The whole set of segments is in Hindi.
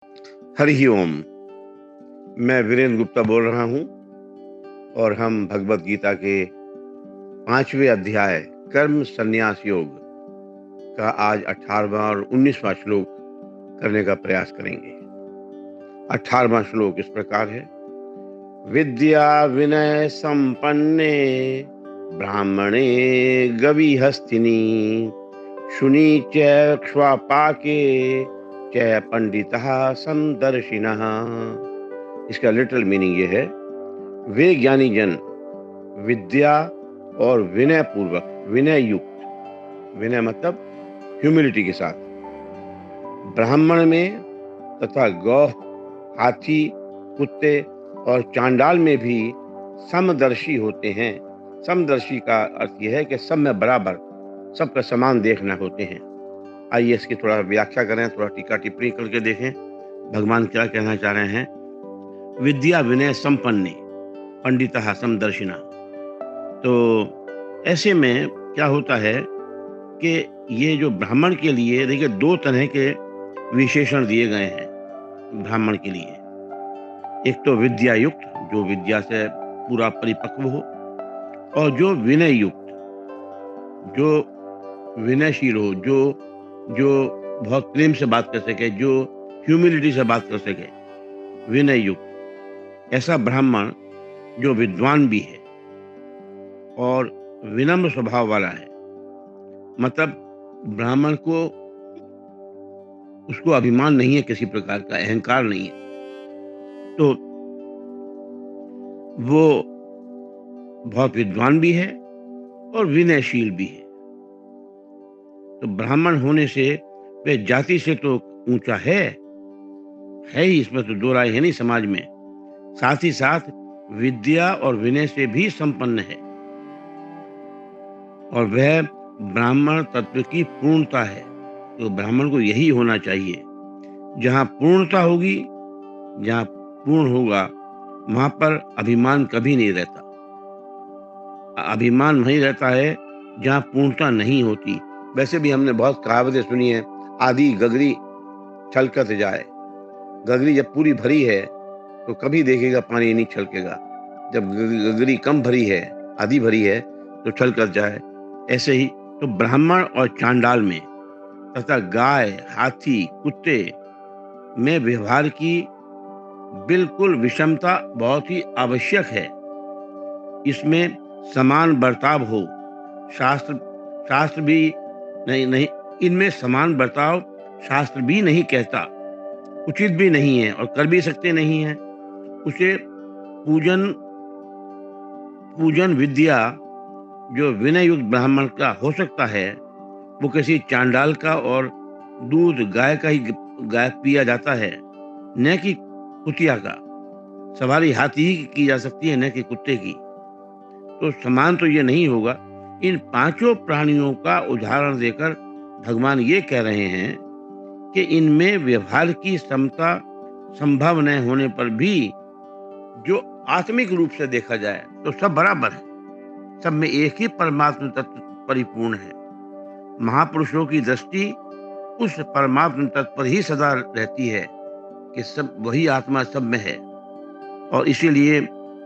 हरि ओम। मैं वीरेंद्र गुप्ता बोल रहा हूँ और हम भगवत गीता के 5वें अध्याय कर्म संन्यास योग का आज 18वां और 19वां श्लोक करने का प्रयास करेंगे। 18वां श्लोक इस प्रकार है। विद्या विनय संपन्ने ब्राह्मणे गविहस्तिनी शुनि च क्ष्वापाके च पंडितः समदर्शिनः। इसका लिटरल मीनिंग ये है, वे ज्ञानी जन विद्या और विनय पूर्वक, विनय युक्त, विनय मतलब ह्यूमिलिटी के साथ, ब्राह्मण में तथा गौ, हाथी, कुत्ते और चांडाल में भी समदर्शी होते हैं। समदर्शी का अर्थ यह है कि सब में बराबर, सबका समान देखना होते हैं। आइए इसकी थोड़ा व्याख्या करें, थोड़ा टीका टिप्पणी करके देखें भगवान क्या कहना चाह रहे हैं। विद्या विनय संपन्ने पंडितः समदर्शिना। तो ऐसे में क्या होता है कि ये जो ब्राह्मण के लिए, देखिए, दो तरह के विशेषण दिए गए हैं ब्राह्मण के लिए। एक तो विद्या युक्त, जो विद्या से पूरा परिपक्व हो, और जो विनय युक्त, जो विनयशील हो, जो बहुत प्रेम से बात कर सके, जो ह्यूमिलिटी से बात कर सके, विनय युक्त। ऐसा ब्राह्मण जो विद्वान भी है और विनम्र स्वभाव वाला है, मतलब ब्राह्मण को, उसको अभिमान नहीं है, किसी प्रकार का अहंकार नहीं है, तो वो बहुत विद्वान भी है और विनयशील भी है। तो ब्राह्मण होने से वे जाति से तो ऊंचा है ही, इसमें तो दो राय है नहीं समाज में। साथ ही साथ विद्या और विनय से भी संपन्न है, और वह ब्राह्मण तत्व की पूर्णता है। तो ब्राह्मण को यही होना चाहिए। जहाँ पूर्णता होगी, जहाँ पूर्ण होगा, वहां पर अभिमान कभी नहीं रहता। अभिमान वहीं रहता है जहाँ पूर्णता नहीं होती। वैसे भी हमने बहुत कहावतें सुनी है, आधी गगरी छलकत जाए। गगरी जब पूरी भरी है तो कभी देखेगा पानी नहीं छलकेगा। जब गगरी कम भरी है, आधी भरी है, तो छलकत जाए। ऐसे ही तो ब्राह्मण और चांडाल में तथा गाय, हाथी, कुत्ते में व्यवहार की बिल्कुल विषमता बहुत ही आवश्यक है। इसमें समान बर्ताव हो। शास्त्र शास्त्र भी नहीं, इनमें समान बर्ताव शास्त्र भी नहीं कहता, उचित भी नहीं है और कर भी सकते नहीं है। उसे पूजन पूजन विद्या जो विनय युक्त ब्राह्मण का हो सकता है, वो किसी चांडाल का, और दूध गाय का ही गाय पिया जाता है, न कि कुतिया का। सवारी हाथी ही की जा सकती है, न कि कुत्ते की। तो समान तो ये नहीं होगा। इन पांचों प्राणियों का उदाहरण देकर भगवान ये कह रहे हैं कि इनमें व्यवहार की समता संभव न होने पर भी, जो आत्मिक रूप से देखा जाए तो सब बराबर है, सब में एक ही परमात्म तत्व परिपूर्ण है। महापुरुषों की दृष्टि उस परमात्म तत्व पर ही सदा रहती है कि सब वही आत्मा सब में है, और इसीलिए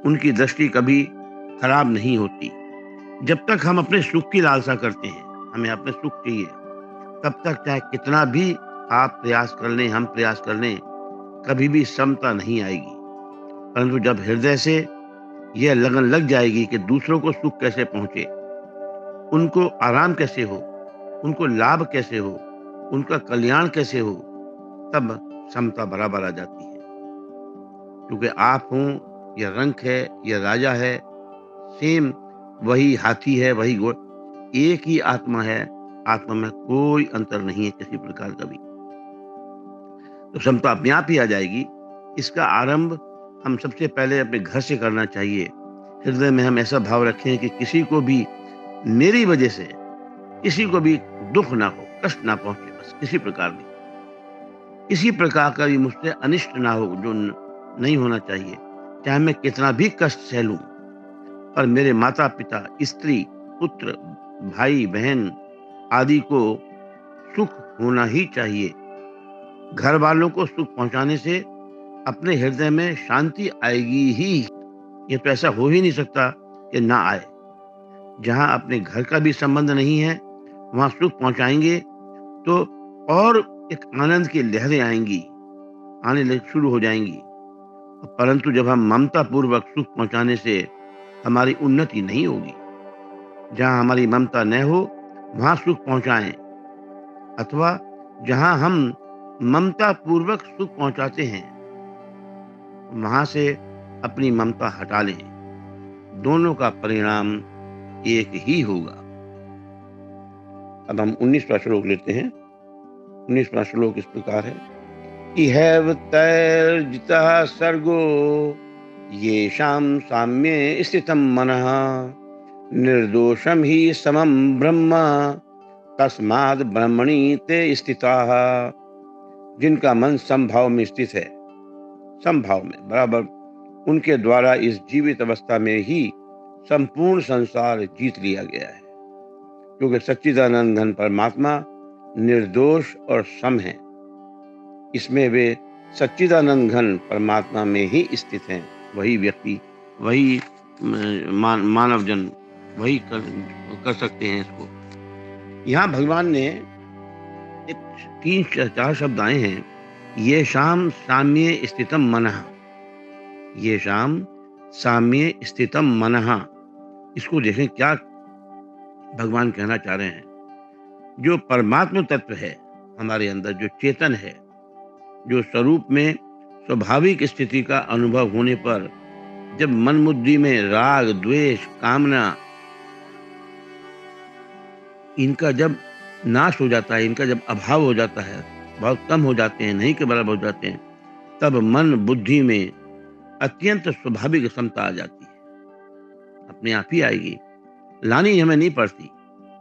उनकी दृष्टि कभी खराब नहीं होती। जब तक हम अपने सुख की लालसा करते हैं, हमें अपने सुख चाहिए, तब तक चाहे कितना भी आप प्रयास कर लें, हम प्रयास कर लें, कभी भी समता नहीं आएगी। परंतु जब हृदय से यह लगन लग जाएगी कि दूसरों को सुख कैसे पहुंचे, उनको आराम कैसे हो, उनको लाभ कैसे हो, उनका कल्याण कैसे हो, तब समता बराबर आ जाती है। क्योंकि आप हों या रंक है या राजा है, सेम वही हाथी है, वही घोड़ा, एक ही आत्मा है। आत्मा में कोई अंतर नहीं है किसी प्रकार का भी। तो समता अपने आप ही आ जाएगी। इसका आरंभ हम सबसे पहले अपने घर से करना चाहिए। हृदय में हम ऐसा भाव रखें कि किसी को भी मेरी वजह से किसी को भी दुख ना हो, कष्ट ना पहुंचे, बस किसी प्रकार भी, किसी प्रकार का भी मुझसे अनिष्ट ना हो, जो नहीं होना चाहिए। चाहे मैं कितना भी कष्ट सह लूं, पर मेरे माता पिता, स्त्री, पुत्र, भाई बहन आदि को सुख होना ही चाहिए। घर वालों को सुख पहुंचाने से अपने हृदय में शांति आएगी ही। ये तो ऐसा हो ही नहीं सकता कि ना आए। जहाँ अपने घर का भी संबंध नहीं है, वहाँ सुख पहुंचाएंगे तो और एक आनंद की लहरें आएंगी, शुरू हो जाएंगी। परंतु जब हम ममता पूर्वक सुख पहुंचाने से हमारी उन्नति नहीं होगी। जहाँ हमारी ममता न हो, वहाँ सुख पहुंचाएं, अथवा जहाँ हम ममता पूर्वक सुख पहुंचाते हैं, वहाँ से अपनी ममता हटा लें। दोनों का परिणाम एक ही होगा। अब हम 19वां श्लोक लेते हैं। 19वां श्लोक इस प्रकार है, इहैव तैर्जितः सर्गो येषां साम्ये स्थितं मनः निर्दोषं हि समं ब्रह्म तस्माद् ब्रह्मणि ते स्थिताः। जिनका मन समभाव में स्थित है, समभाव में बराबर, उनके द्वारा इस जीवित अवस्था में ही संपूर्ण संसार जीत लिया गया है, क्योंकि सच्चिदानंद घन परमात्मा निर्दोष और सम है। इसमें वे सच्चिदानंद घन परमात्मा में ही स्थित हैं। वही व्यक्ति, वही मानव जन वही कर सकते हैं इसको। यहाँ भगवान ने एक 3-4 शब्द आए हैं, ये शाम साम्ये स्थितम मनः, ये शाम साम्ये स्थितम मनः। इसको देखें क्या भगवान कहना चाह रहे हैं। जो परमात्म तत्व है हमारे अंदर, जो चेतन है, जो स्वरूप में स्वाभाविक स्थिति का अनुभव होने पर जब मन बुद्धि में राग, द्वेष, कामना, इनका जब नाश हो जाता है, इनका जब अभाव हो जाता है, बहुत कम हो जाते हैं, नहीं के बराबर हो जाते हैं, तब मन बुद्धि में अत्यंत स्वाभाविक समता आ जाती है। अपने आप ही आएगी, लानी हमें नहीं पड़ती,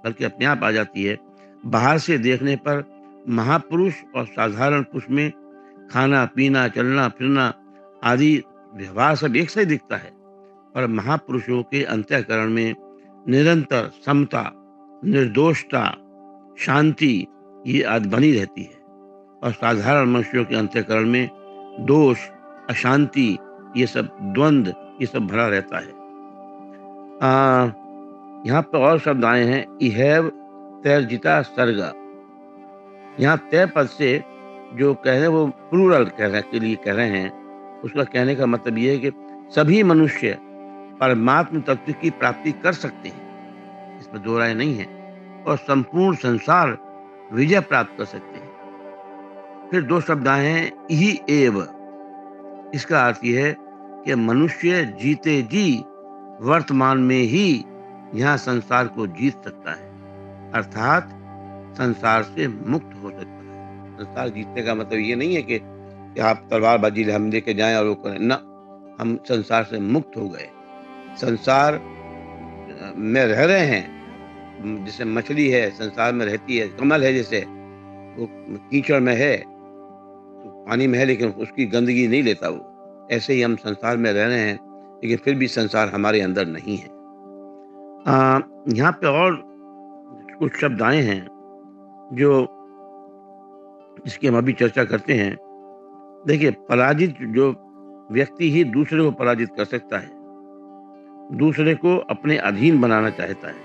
बल्कि अपने आप आ जाती है। बाहर से देखने पर महापुरुष और साधारण पुरुष में खाना पीना, चलना फिरना आदि व्यवहार सब एक से दिखता है, पर महापुरुषों के अंतःकरण में निरंतर समता, निर्दोषता, शांति ये आदि बनी रहती है, और साधारण मनुष्यों के अंतःकरण में दोष, अशांति, ये सब द्वंद्व, ये सब भरा रहता है। यहाँ पर और शब्द आए हैं, इहैव तैर्जिता सर्ग। यहाँ तय पद से जो कह रहे हैं वो प्लूरल के लिए कह रहे हैं। उसका कहने का मतलब ये है कि सभी मनुष्य परमात्म तत्व की प्राप्ति कर सकते हैं, इसमें दो राय नहीं है, और संपूर्ण संसार विजय प्राप्त कर सकते हैं। फिर 2 शब्द आए हैं, इहि एव। इसका अर्थ यह है कि मनुष्य जीते जी वर्तमान में ही यहाँ संसार को जीत सकता है, अर्थात संसार से मुक्त हो सकता है। संसार जीतने का मतलब ये नहीं है कि आप तलवारबाजी हम लेके जाएं और वो करें ना, हम संसार से मुक्त हो गए, संसार में रह रहे हैं। जैसे मछली है संसार में रहती है, कमल है जैसे वो कीचड़ में है, तो पानी में है लेकिन उसकी गंदगी नहीं लेता वो, ऐसे ही हम संसार में रह रहे हैं लेकिन फिर भी संसार हमारे अंदर नहीं है। यहाँ पे और कुछ शब्द आए हैं जो जिसकी हम अभी चर्चा करते हैं। देखिए, पराजित जो व्यक्ति ही दूसरे को पराजित कर सकता है, दूसरे को अपने अधीन बनाना चाहता है।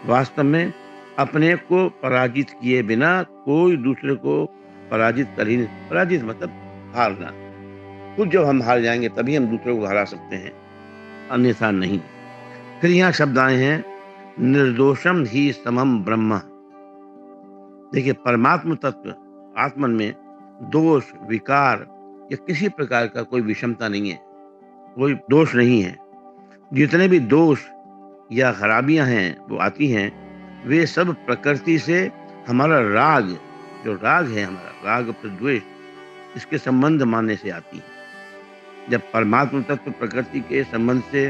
वास्तव में अपने को पराजित किए बिना कोई दूसरे को पराजित कर ही नहीं। पराजित मतलब हारना। खुद जब हम हार जाएंगे तभी हम दूसरे को हरा सकते हैं, अन्यथा नहीं। फिर यहाँ शब्द आए हैं, निर्दोषम ही समम ब्रह्म। देखिए, परमात्म तत्व आत्मन में दोष, विकार या किसी प्रकार का कोई विषमता नहीं है, कोई दोष नहीं है। जितने भी दोष या खराबियां हैं वो आती हैं, वे सब प्रकृति से हमारा राग, जो राग है हमारा राग प्रद्वेष, इसके संबंध मानने से आती है। जब परमात्म तत्व प्रकृति के संबंध से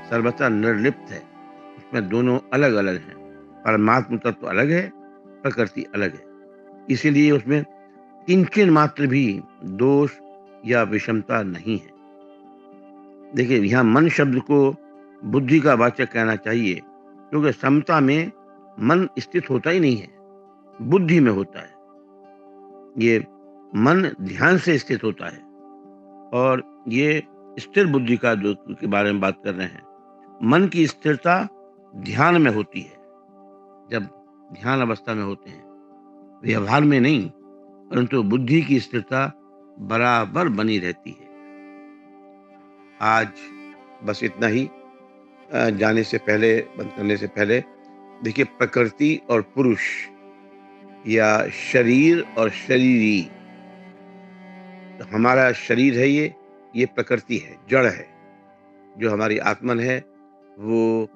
सर्वथा निर्लिप्त है, उसमें दोनों अलग अलग हैं। परमात्म तत्व अलग है, प्रकृति अलग है, इसीलिए उसमें किंचन मात्र भी दोष या विषमता नहीं है। देखिए, यहाँ मन शब्द को बुद्धि का वाचक कहना चाहिए, क्योंकि समता में मन स्थित होता ही नहीं है, बुद्धि में होता है। ये मन ध्यान से स्थित होता है और ये स्थिर बुद्धि का जो के बारे में बात कर रहे हैं। मन की स्थिरता ध्यान में होती है। जब ध्यान अवस्था में होते हैं, व्यवहार में नहीं, परंतु बुद्धि की स्थिरता बराबर बनी रहती है। आज बस इतना ही। जाने से पहले, बंद करने से पहले देखिए, प्रकृति और पुरुष या शरीर और शरीरी, तो हमारा शरीर है ये प्रकृति है, जड़ है। जो हमारी आत्मन है वो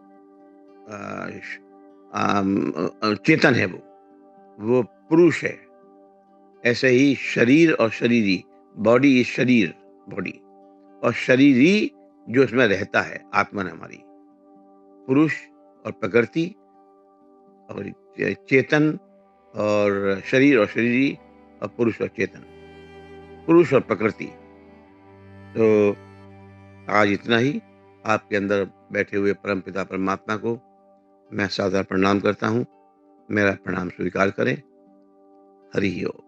चेतन है, वो पुरुष है। ऐसे ही शरीर और शरीरी, बॉडी इज शरीर, बॉडी, और शरीरी जो इसमें रहता है, आत्मन हमारी, पुरुष और प्रकृति और चेतन, और शरीर और शरीरी, और पुरुष और चेतन, पुरुष और प्रकृति। तो आज इतना ही। आपके अंदर बैठे हुए परमपिता परमात्मा को मैं सादर प्रणाम करता हूँ। मेरा प्रणाम स्वीकार करें। हरि ओम।